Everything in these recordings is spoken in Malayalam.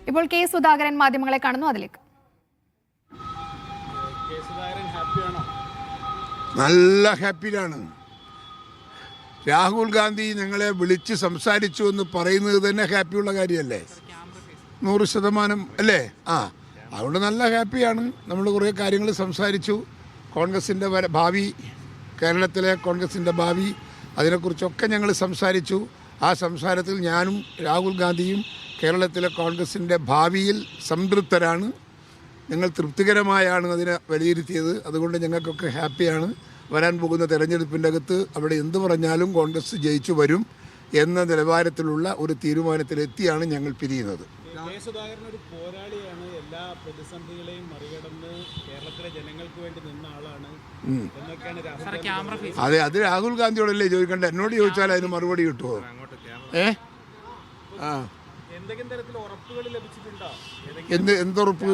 ഇപ്പോൾ കെ സുധാകരൻ മാധ്യമങ്ങളെ കാണുന്നു. അതിലേക്ക് നല്ല ഹാപ്പിയിലാണ്. രാഹുൽ ഗാന്ധി ഞങ്ങളെ വിളിച്ച് സംസാരിച്ചു എന്ന് പറയുന്നത് തന്നെ ഹാപ്പിയുള്ള കാര്യമല്ലേ? 100% അല്ലേ? അതുകൊണ്ട് നല്ല ഹാപ്പിയാണ്. നമ്മൾ കുറേ കാര്യങ്ങൾ സംസാരിച്ചു. കോൺഗ്രസിൻ്റെ ഭാവി, കേരളത്തിലെ കോൺഗ്രസിൻ്റെ ഭാവി, അതിനെക്കുറിച്ചൊക്കെ ഞങ്ങൾ സംസാരിച്ചു. ആ സംസാരത്തിൽ ഞാനും രാഹുൽ ഗാന്ധിയും കേരളത്തിലെ കോൺഗ്രസിൻ്റെ ഭാവിയിൽ സംതൃപ്തരാണ്. ഞങ്ങൾ തൃപ്തികരമായാണ് അതിനെ വിലയിരുത്തിയത്. അതുകൊണ്ട് ഞങ്ങൾക്കൊക്കെ ഹാപ്പിയാണ്. വരാൻ പോകുന്ന തെരഞ്ഞെടുപ്പിൻ്റെ അകത്ത് അവിടെ എന്ത് പറഞ്ഞാലും കോൺഗ്രസ് ജയിച്ചു വരും എന്ന നിലവാരത്തിലുള്ള ഒരു തീരുമാനത്തിലെത്തിയാണ് ഞങ്ങൾ പിരിയുന്നത്. ഒരു പോരാളിയാണ്. എല്ലാ പ്രതിസന്ധികളെയും മറികടന്ന് കേരളത്തിലെ ജനങ്ങൾക്ക് വേണ്ടി നിന്ന ആളാണ് എന്നൊക്കെയാണ്. അതെ, അത് രാഹുൽ ഗാന്ധിയോടല്ലേ ചോദിക്കണ്ട, എന്നോട് ചോദിച്ചാൽ അതിന് മറുപടി കിട്ടുമോ? എന്തെങ്കിലും തരത്തിൽ ഉറപ്പുകൾ ലഭിച്ചിട്ടുണ്ടോ? എന്തുറപ്പ്?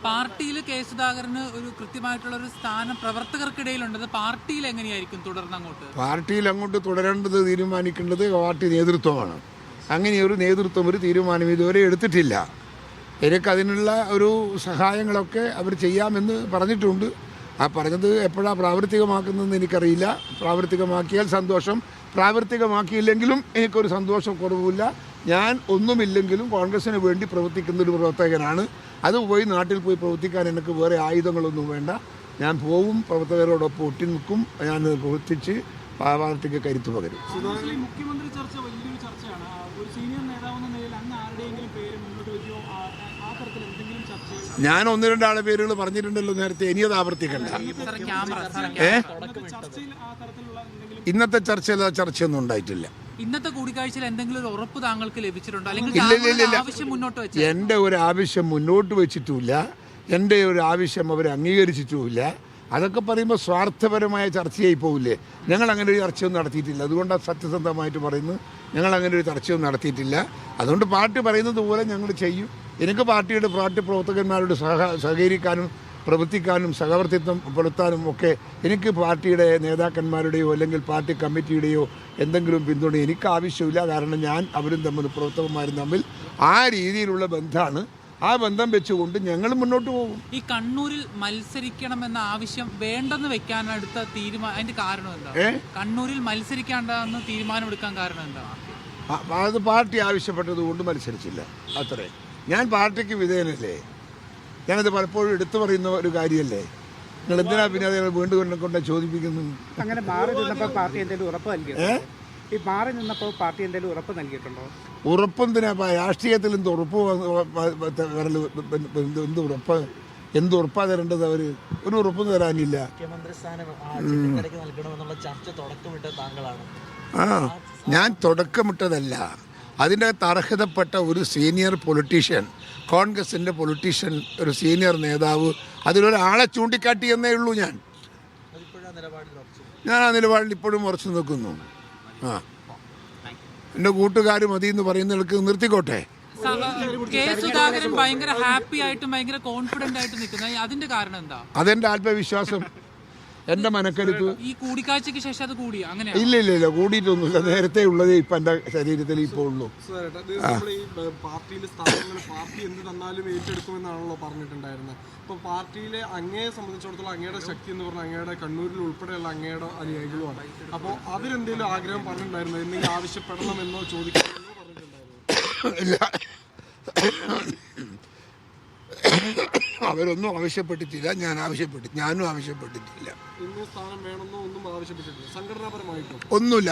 പാർട്ടിയിൽ കെ സുധാകരന് ഒരു കൃത്യമായിട്ടുള്ള ഒരു സ്ഥാനം പ്രവർത്തകർക്കിടയിലുണ്ട്. പാർട്ടിയിൽ എങ്ങനെയായിരിക്കും തുടർന്ന് അങ്ങോട്ട്? പാർട്ടിയിൽ അങ്ങോട്ട് തുടരേണ്ടത് തീരുമാനിക്കേണ്ടത് പാർട്ടി നേതൃത്വമാണ്. അങ്ങനെയൊരു നേതൃത്വം ഒരു തീരുമാനം ഇതുവരെ എടുത്തിട്ടില്ല. എനിക്കതിനുള്ള ഒരു സഹായങ്ങളൊക്കെ അവർ ചെയ്യാമെന്ന് പറഞ്ഞിട്ടുണ്ട്. ആ പറഞ്ഞത് എപ്പോഴാണ് പ്രാവർത്തികമാക്കുന്നതെന്ന് എനിക്കറിയില്ല. പ്രാവർത്തികമാക്കിയാൽ സന്തോഷം, പ്രാവർത്തികമാക്കിയില്ലെങ്കിലും എനിക്കൊരു സന്തോഷം കുറവില്ല. ഞാൻ ഒന്നുമില്ലെങ്കിലും കോൺഗ്രസിന് വേണ്ടി പ്രവർത്തിക്കുന്നൊരു പ്രവർത്തകനാണ്. അത് പോയി നാട്ടിൽ പോയി പ്രവർത്തിക്കാൻ എനിക്ക് വേറെ ആയുധങ്ങളൊന്നും വേണ്ട. ഞാൻ പോവും, പ്രവർത്തകരോടൊപ്പം ഒട്ടി നിൽക്കും, ഞാൻ പ്രവർത്തിച്ച് പാർട്ടിക്ക് കരുത്ത് പകരും. മുഖ്യമന്ത്രി ചർച്ച വലിയൊരു ചർച്ചയാണ്. ഒരു സീനിയർ നേതാവെന്ന നിലയിൽ അങ്ങ് ആരുടെയെങ്കിലും പേര് മുന്നോട്ട് വയ്ക്കുകയോ ആ തരത്തിൽ എന്തെങ്കിലും ചർച്ച? ഞാൻ 1-2 ആളെ പേരുകൾ പറഞ്ഞിട്ടുണ്ടല്ലോ നേരത്തെ, ഇനിയത് ആവർത്തിക്കണ്ട. ഇന്നത്തെ ചർച്ചയിൽ ചർച്ചയൊന്നും ഉണ്ടായിട്ടില്ല. ഇന്നത്തെ കൂടിക്കാഴ്ചയിൽ എന്തെങ്കിലും ഒരു ഉറപ്പ് താങ്കൾക്ക് ലഭിച്ചിട്ടുണ്ടോ? അല്ലെങ്കിൽ ആവശ്യം മുന്നോട്ട് വെച്ചു? എൻ്റെ ഒരു ആവശ്യം മുന്നോട്ട് വെച്ചിട്ടുമില്ല. എൻ്റെ ഒരു ആവശ്യം അവർ അംഗീകരിച്ചിട്ടുമില്ല. അതൊക്കെ പറയുമ്പോൾ സ്വാർത്ഥപരമായ ചർച്ചയായി പോകില്ലേ? ഞങ്ങൾ അങ്ങനെ ഒരു ചർച്ചയൊന്നും നടത്തിയിട്ടില്ല. അതുകൊണ്ടാണ് സത്യസന്ധമായിട്ട് പറയുന്നത്, ഞങ്ങൾ അങ്ങനെ ഒരു ചർച്ചയൊന്നും നടത്തിയിട്ടില്ല. അതുകൊണ്ട് പാർട്ടി പറയുന്നത് പോലെ ഞങ്ങൾ ചെയ്യും. എനിക്ക് പാർട്ടി പ്രവർത്തകന്മാരോട് സഹകരിക്കാനും പ്രവർത്തിക്കാനും സഹവർത്തിത്വം പുലർത്താനും ഒക്കെ എനിക്ക് പാർട്ടിയുടെ നേതാക്കന്മാരുടെയോ അല്ലെങ്കിൽ പാർട്ടി കമ്മിറ്റിയുടെയോ എന്തെങ്കിലും പിന്തുണ എനിക്ക് ആവശ്യമില്ല. കാരണം ഞാൻ അവരും തമ്മിൽ പ്രവർത്തകന്മാരും തമ്മിൽ ആ രീതിയിലുള്ള ബന്ധമാണ്. ആ ബന്ധം വെച്ചുകൊണ്ട് ഞങ്ങൾ മുന്നോട്ട് പോകും. ഈ കണ്ണൂരിൽ മത്സരിക്കണമെന്ന ആവശ്യം വേണ്ടെന്ന് വെക്കാനെടുത്ത തീരുമാനം, അതിന്റെ കാരണം എന്താ? കണ്ണൂരിൽ മത്സരിക്കാണ്ടെന്ന് തീരുമാനമെടുക്കാൻ കാരണം എന്താ? അത് പാർട്ടി ആവശ്യപ്പെട്ടത് കൊണ്ട് മത്സരിച്ചില്ല, അത്രേ. ഞാൻ പാർട്ടിക്ക് വിധേയനല്ലേ. ഞാനത് പലപ്പോഴും എടുത്തു പറയുന്ന ഒരു കാര്യമല്ലേ. നിങ്ങൾ എന്തിനാ പിന്നെ അത് വീണ്ടും കൊണ്ട് ചോദിപ്പിക്കുന്നു? അങ്ങനെ മാറി നിന്നപ്പോൾ പാർട്ടി എന്തെങ്കിലും ഉറപ്പ് നൽകിയോ? ഈ മാറി നിന്നപ്പോൾ പാർട്ടി എന്തെങ്കിലും ഉറപ്പ് നൽകിയിട്ടുണ്ടോ? ഉറപ്പെന്തിനാ? രാഷ്ട്രീയത്തിൽ എന്ത് ഉറപ്പ് എന്ത് ഉറപ്പാ തരേണ്ടത്? അവർ ഒരു ഉറപ്പും തരാനില്ല. ഞാൻ തുടക്കമിട്ടതല്ല. അതിൻ്റെ അർഹതപ്പെട്ട ഒരു സീനിയർ പൊളിറ്റീഷ്യൻ, കോൺഗ്രസിൻ്റെ പൊളിറ്റീഷ്യൻ, ഒരു സീനിയർ നേതാവ്, അതിലൊരാളെ ചൂണ്ടിക്കാട്ടി എന്നേ ഉള്ളൂ. ഞാൻ ആ നിലപാടിൽ ഇപ്പോഴും ഉറച്ചു നിൽക്കുന്നു. എൻ്റെ കൂട്ടുകാർ മതി എന്ന് പറയുന്നവർക്ക് നിർത്തിക്കോട്ടെ. കെ സുധാകരൻ ഭയങ്കര ഹാപ്പി ആയിട്ടും ഭയങ്കര കോൺഫിഡന്റ് ആയിട്ട് നിൽക്കുന്നത്, അതിന്റെ കാരണം എന്താ? അതെന്റെ ആത്മവിശ്വാസം, എന്റെ മനക്കരുത്ത്. ഈ കൂടിക്കാഴ്ചക്ക് ശേഷം അത് കൂടി? അങ്ങനെ ഇല്ല, കൂടിയിട്ടൊന്നുമില്ല. നേരത്തെ ഉള്ളതേ ഇപ്പം എൻ്റെ ശരീരത്തിൽ ഇപ്പോൾ ഉള്ളൂ. പാർട്ടിയിലെ സ്ഥാനങ്ങൾ പാർട്ടി എന്ത് തന്നാലും ഏറ്റെടുക്കുമെന്നാണല്ലോ പറഞ്ഞിട്ടുണ്ടായിരുന്നത്. അപ്പോൾ പാർട്ടിയിലെ അങ്ങയെ സംബന്ധിച്ചിടത്തോളം അങ്ങയുടെ ശക്തി എന്ന് പറഞ്ഞാൽ അങ്ങയുടെ കണ്ണൂരിൽ ഉൾപ്പെടെയുള്ള അങ്ങയുടെ അനുയായികളുമാണ്. അപ്പോൾ അതിലെന്തെങ്കിലും ആഗ്രഹം പറഞ്ഞിട്ടുണ്ടായിരുന്നു? എന്തെങ്കിലും ആവശ്യപ്പെടണമെന്നോ ചോദിക്കണമെന്നോ പറഞ്ഞിട്ടുണ്ടായിരുന്നു? അവരൊന്നും ആവശ്യപ്പെട്ടിട്ടില്ല, ഞാനും ആവശ്യപ്പെട്ടിട്ടില്ല. സ്ഥാനം വേണമെന്നോ ഒന്നും ആവശ്യപ്പെട്ടിട്ടില്ല? സംഘടനാപരമായിട്ടോ? ഒന്നുമില്ല.